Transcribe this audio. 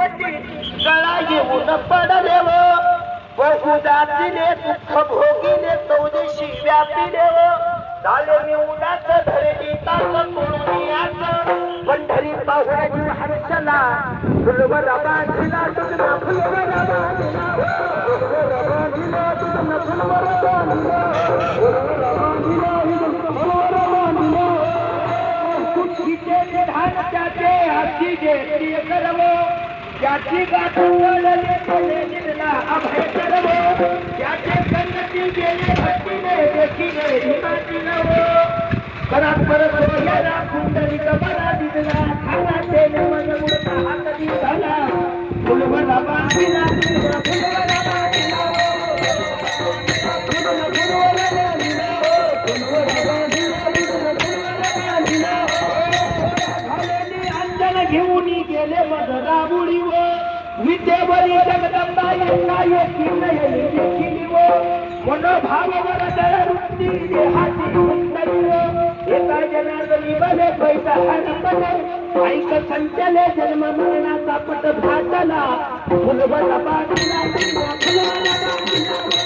पाठी गळा येऊन पडले व बहुदातीने दुःख भोगीने चौदेशी व्यापीले व झाले मी उदाच धरणी ताक कोणीयाच पंढरी पाहुण्याची हर्षला फुलवर बांधिला तुझा फुलवर बांधिला त्याचे हाती जे प्रिय करव त्याची गाठला अभय करव त्याचे कन्नती गेले भक्तीने देखीने हिमाची नव परत परत याला कुंडली कबरा दिला खाना तेने मन मुडता हात दिला फुलवला बांधिला फुलवला बांधिला घेऊन गेले मधुराबुडी व विद्येवरी जगदंबा एकाएकी नयनी देखिली व मनोभाव वरदळ वृत्ती देहाची सुंदरी व एका जनार्दनी बले पैसा हरिपणे ऐक संचले जन्म मरणाचा पट भातला फुलवला बांधिला फुलवला बांधिला